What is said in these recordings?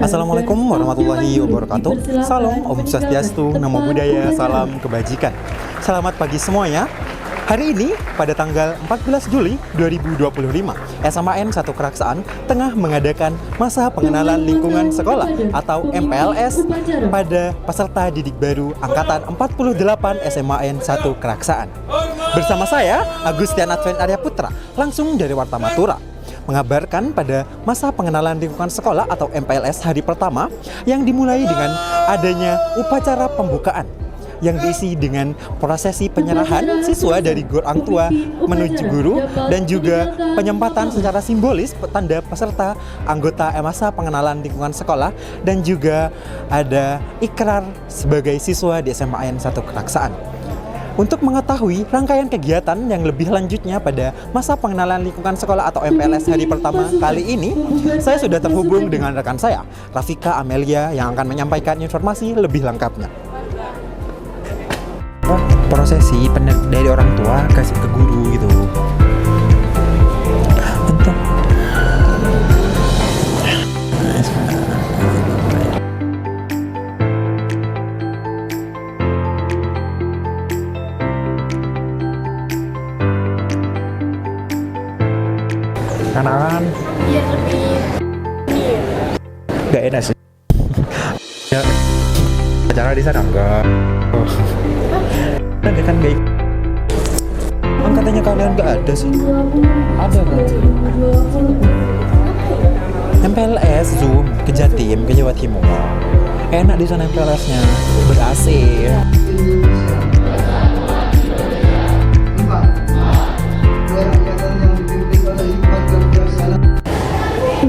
Assalamualaikum warahmatullahi wabarakatuh. Salam Om Swastiastu, Namo Buddhaya, salam kebajikan. Selamat pagi semuanya. Hari ini pada tanggal 14 Juli 2025, SMAN 1 Keraksaan tengah mengadakan masa pengenalan lingkungan sekolah atau MPLS pada peserta didik baru angkatan 48 SMAN 1 Keraksaan. Bersama saya Agustian Advent Arya Putra, langsung dari Warta Matura, mengabarkan pada masa pengenalan lingkungan sekolah atau MPLS hari pertama yang dimulai dengan adanya upacara pembukaan yang diisi dengan prosesi penyerahan siswa dari orang tua menuju guru dan juga penyempatan secara simbolis tanda peserta anggota masa pengenalan lingkungan sekolah dan juga ada ikrar sebagai siswa di SMAN 1 Keraksaan. Untuk mengetahui rangkaian kegiatan yang lebih lanjutnya pada masa pengenalan lingkungan sekolah atau MPLS hari pertama kali ini, saya sudah terhubung dengan rekan saya, Rafika Amelia, yang akan menyampaikan informasi lebih lengkapnya. Prosesi dari orang tua kasih ke guru gitu. Untuk anak-anak biar lebih gak enak sih. Ya, acara di sana enggak. Ada kan baik. Kan katanya kalian nggak ada sih? Ada kan? MPLS Zoom ke Jatim, ke Jawa Timur. Enak di sana MPLS-nya, ber-AC.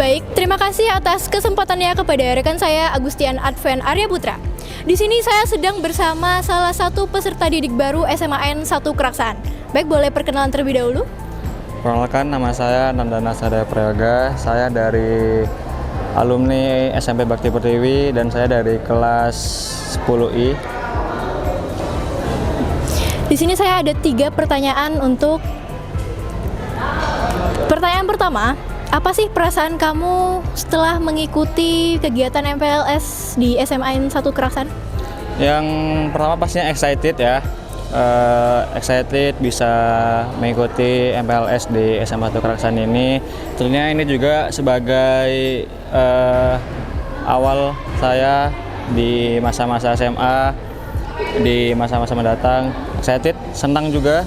baik. Terima kasih atas kesempatannya kepada rekan saya Agustian Advent Arya Putra. Di sini saya sedang bersama salah satu peserta didik baru SMAN 1 Keraksaan. Baik, boleh perkenalan terlebih dahulu? Perkenalkan, nama saya Nandana Sadaya Prayoga. Saya dari alumni SMP Bakti Pertiwi dan saya dari kelas 10I. Di sini saya ada 3 pertanyaan untuk pertanyaan pertama. Apa sih perasaan kamu setelah mengikuti kegiatan MPLS di SMAN 1 Keraksaan? Yang pertama pastinya excited ya. Excited bisa mengikuti MPLS di SMA 1 Keraksaan ini. Tentunya ini juga sebagai awal saya di masa-masa SMA, di masa-masa mendatang. Excited, senang juga.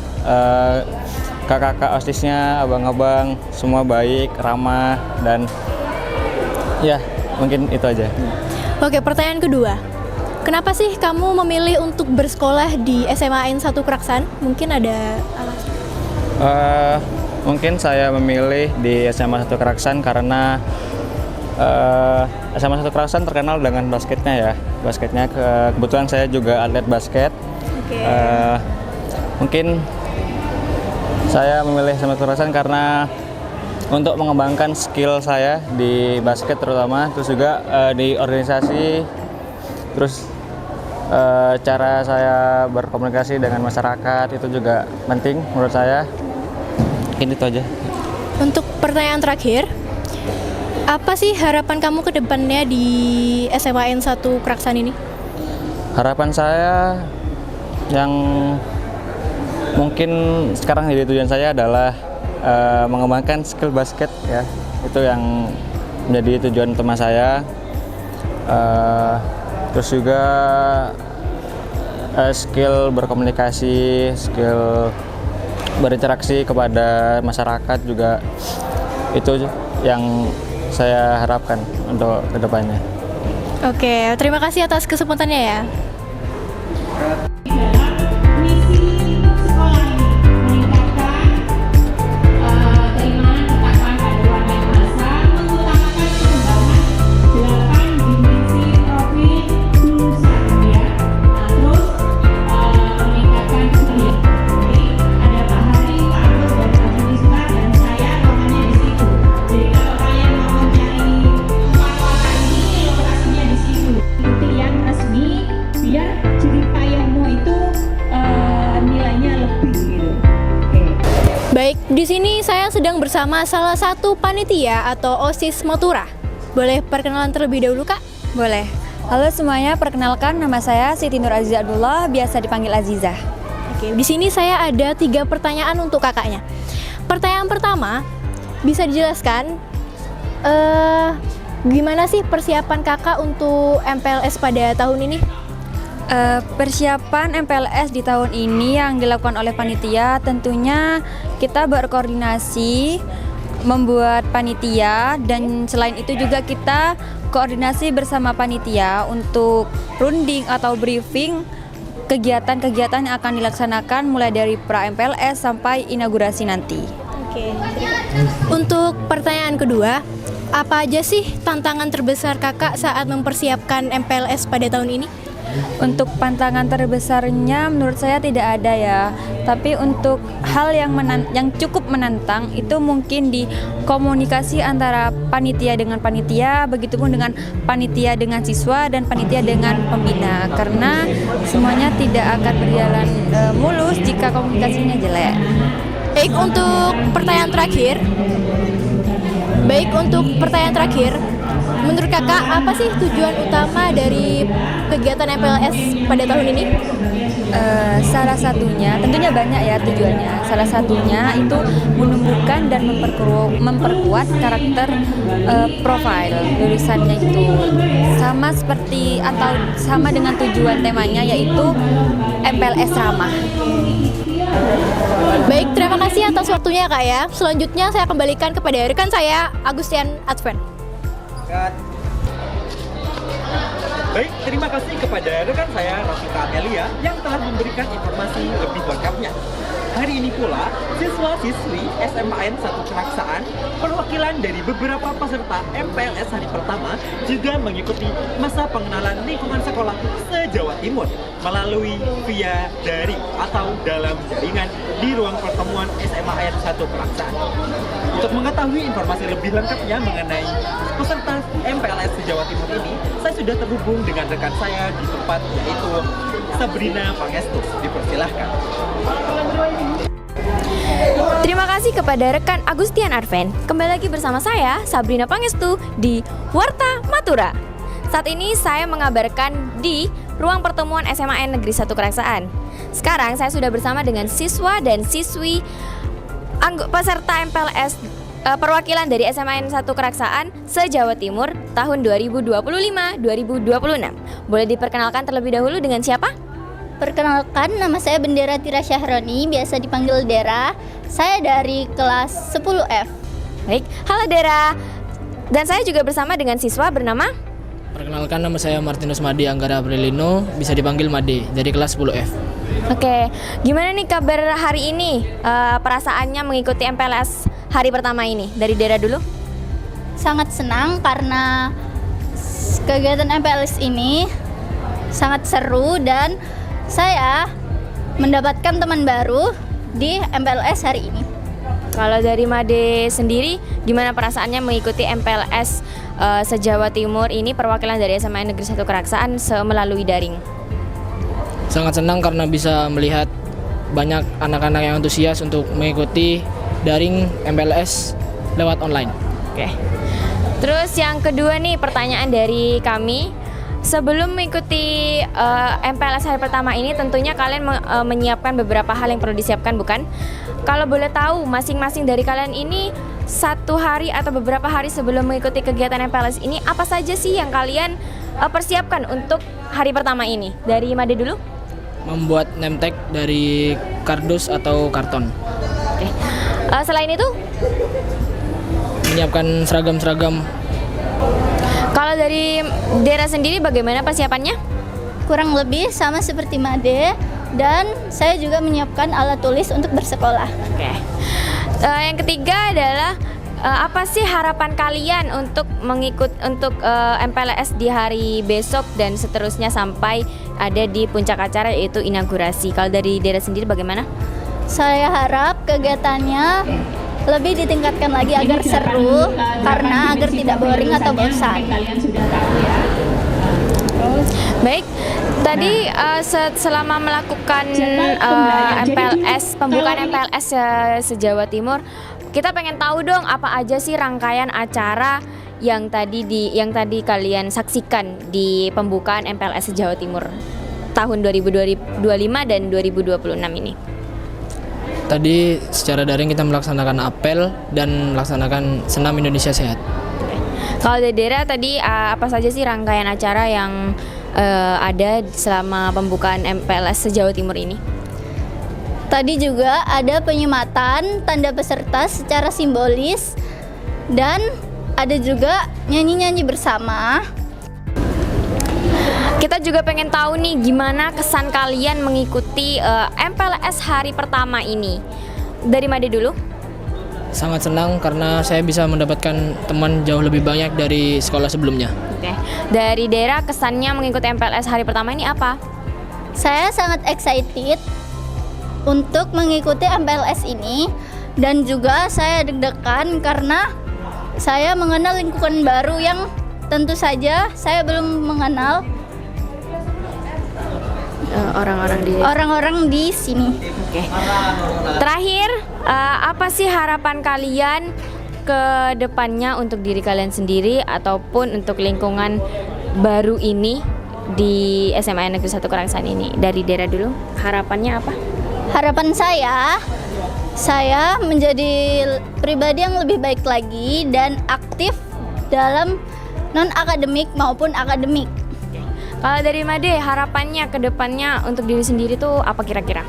Kakak-kakak OSISnya, abang-abang, semua baik, ramah, dan ya mungkin itu aja. Oke, pertanyaan kedua. Kenapa sih kamu memilih untuk bersekolah di SMAN 1 Keraksaan? Mungkin ada alasan? Mungkin saya memilih di SMA 1 Keraksaan karena SMA 1 Keraksaan terkenal dengan basketnya ya. Basketnya kebetulan saya juga atlet basket. Oke. Mungkin saya memilih SMA 1 Keraksaan karena untuk mengembangkan skill saya di basket terutama, terus juga di organisasi, terus cara saya berkomunikasi dengan masyarakat itu juga penting menurut saya. Ini itu aja. Untuk pertanyaan terakhir, apa sih harapan kamu ke depannya di SMAN 1 Keraksaan ini? Harapan saya yang mungkin sekarang jadi tujuan saya adalah mengembangkan skill basket ya. Itu yang menjadi tujuan utama saya. Terus juga skill berkomunikasi, skill berinteraksi kepada masyarakat juga itu yang saya harapkan untuk kedepannya. Oke, terima kasih atas kesempatannya ya. Baik, di sini saya sedang bersama salah satu panitia atau OSIS Matura. Boleh perkenalan terlebih dahulu, Kak? Boleh. Halo semuanya, perkenalkan nama saya Siti Nur Aziza Abdullah, biasa dipanggil Aziza. Oke, di sini saya ada 3 pertanyaan untuk kakaknya. Pertanyaan pertama, bisa dijelaskan gimana sih persiapan kakak untuk MPLS pada tahun ini? Persiapan MPLS di tahun ini yang dilakukan oleh panitia, tentunya kita berkoordinasi membuat panitia, dan selain itu juga kita koordinasi bersama panitia untuk runding atau briefing kegiatan-kegiatan yang akan dilaksanakan mulai dari pra MPLS sampai inaugurasi nanti. Oke. Untuk pertanyaan kedua, apa aja sih tantangan terbesar kakak saat mempersiapkan MPLS pada tahun ini? Untuk pantangan terbesarnya menurut saya tidak ada ya. Tapi untuk hal yang cukup menantang itu mungkin di komunikasi antara panitia dengan panitia, begitupun dengan panitia dengan siswa dan panitia dengan pembina. Karena semuanya tidak akan berjalan mulus jika komunikasinya jelek. Baik, untuk pertanyaan terakhir, menurut kakak apa sih tujuan utama dari kegiatan MPLS pada tahun ini? Salah satunya, tentunya banyak ya tujuannya. Salah satunya itu menumbuhkan dan memperkuat karakter profil lulusannya itu. Sama seperti atau sama dengan tujuan temanya, yaitu MPLS ramah. Baik, terima kasih atas waktunya Kak ya. Selanjutnya saya kembalikan kepada rekan saya, Agustian Adven. Baik, terima kasih kepada rekan saya, Rafika Amelia, yang telah memberikan informasi lebih lengkapnya. Hari ini pula, siswa-siswi SMAN 1 Keraksaan, perwakilan dari beberapa peserta MPLS hari pertama juga mengikuti masa pengenalan lingkungan sekolah se-Jawa Timur melalui via daring atau dalam jaringan di ruang pertemuan SMAN 1 Keraksaan. Untuk mengetahui informasi lebih lengkapnya mengenai peserta MPLS se-Jawa Timur ini, saya sudah terhubung dengan rekan saya di tempat, yaitu Sabrina Pangestu. Dipersilahkan. Terima kasih kepada rekan Agustian Adven. Kembali lagi bersama saya, Sabrina Pangestu, di Warta Matura. Saat ini saya mengabarkan di ruang pertemuan SMAN Negeri 1 Keraksaan. Sekarang saya sudah bersama dengan siswa dan siswi peserta MPLS perwakilan dari SMAN 1 Keraksaan se-Jawa Timur tahun 2025-2026. Boleh diperkenalkan terlebih dahulu dengan siapa? Perkenalkan, nama saya Bendera Tira Syahroni, biasa dipanggil Dera. Saya dari kelas 10F. Baik, halo Dera. Dan saya juga bersama dengan siswa bernama? Perkenalkan, nama saya Martinus Made Anggara Aprilino, bisa dipanggil Made, dari kelas 10F. Oke, gimana nih kabar hari ini? Perasaannya mengikuti MPLS hari pertama ini? Dari Dera dulu. Sangat senang karena kegiatan MPLS ini sangat seru dan saya mendapatkan teman baru di MPLS hari ini. Kalau dari Made sendiri, gimana perasaannya mengikuti MPLS se-Jawa Timur ini, perwakilan dari SMAN Negeri 1 Keraksaan melalui daring? Sangat senang karena bisa melihat banyak anak-anak yang antusias untuk mengikuti daring MPLS lewat online. Oke. Terus yang kedua nih, pertanyaan dari kami. Sebelum mengikuti MPLS hari pertama ini, tentunya kalian menyiapkan beberapa hal yang perlu disiapkan, bukan? Kalau boleh tahu, masing-masing dari kalian ini satu hari atau beberapa hari sebelum mengikuti kegiatan MPLS ini, apa saja sih yang kalian persiapkan untuk hari pertama ini? Dari Made dulu. Membuat name tag dari kardus atau karton. Oke. Selain itu? Menyiapkan seragam-seragam. Kalau dari Dera sendiri bagaimana persiapannya? Kurang lebih sama seperti Made, dan saya juga menyiapkan alat tulis untuk bersekolah. Oke. Yang ketiga adalah apa sih harapan kalian untuk MPLS di hari besok dan seterusnya sampai ada di puncak acara, yaitu inaugurasi. Kalau dari Dera sendiri bagaimana? Saya harap kegiatannya lebih ditingkatkan lagi agar seru, karena agar tidak boring atau bosan. Baik, tadi selama melakukan MPLS, pembukaan MPLS se-Jawa Timur, kita pengen tahu dong apa aja sih rangkaian acara yang tadi kalian saksikan di pembukaan MPLS Jawa Timur tahun 2025 dan 2026 ini? Tadi secara daring kita melaksanakan apel dan melaksanakan senam Indonesia Sehat. Kalau dari Dera tadi apa saja sih rangkaian acara yang ada selama pembukaan MPLS Jawa Timur ini? Tadi juga ada penyematan tanda peserta secara simbolis dan ada juga nyanyi-nyanyi bersama. Kita juga pengen tahu nih gimana kesan kalian mengikuti MPLS hari pertama ini. Dari Made dulu. Sangat senang karena saya bisa mendapatkan teman jauh lebih banyak dari sekolah sebelumnya. Oke. Dari Dera kesannya mengikuti MPLS hari pertama ini apa? Saya sangat excited untuk mengikuti MPLS ini dan juga saya deg-degan karena saya mengenal lingkungan baru yang tentu saja saya belum mengenal orang-orang di sini. Oke. Terakhir, apa sih harapan kalian ke depannya untuk diri kalian sendiri ataupun untuk lingkungan baru ini di SMA Negeri 1 Keraksaan ini? Dari Dera dulu, harapannya apa? Harapan saya menjadi pribadi yang lebih baik lagi dan aktif dalam non-akademik maupun akademik. Kalau dari Made, harapannya ke depannya untuk diri sendiri tuh apa kira-kira?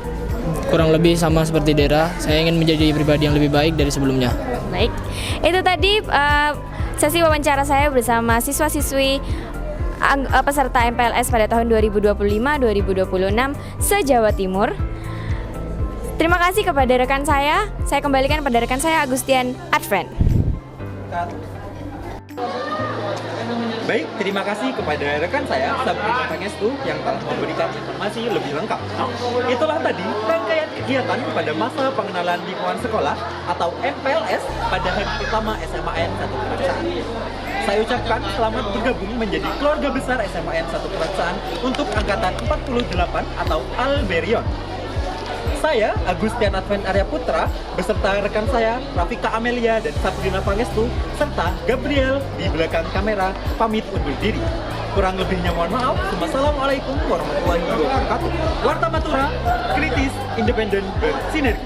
Kurang lebih sama seperti Dera, saya ingin menjadi pribadi yang lebih baik dari sebelumnya. Baik, itu tadi sesi wawancara saya bersama siswa-siswi peserta MPLS pada tahun 2025-2026 se-Jawa Timur. Terima kasih kepada rekan saya kembalikan pada rekan saya Agustian Advent. Baik, terima kasih kepada rekan saya Sabrina Pangestu yang telah memberikan informasi lebih lengkap. Itulah tadi rangkaian kegiatan pada masa pengenalan lingkungan sekolah atau MPLS pada hari pertama SMAN 1 Keraksaan. Saya ucapkan selamat bergabung menjadi keluarga besar SMAN 1 Keraksaan untuk angkatan 48 atau Alberion. Saya, Agustian Advent Arya Putra, beserta rekan saya, Rafika Amelia dan Sabrina Pangestu, serta Gabriel di belakang kamera, pamit undur diri. Kurang lebihnya mohon maaf. Wassalamualaikum warahmatullahi wabarakatuh. Warta Matura, kritis, independen, bersinergi.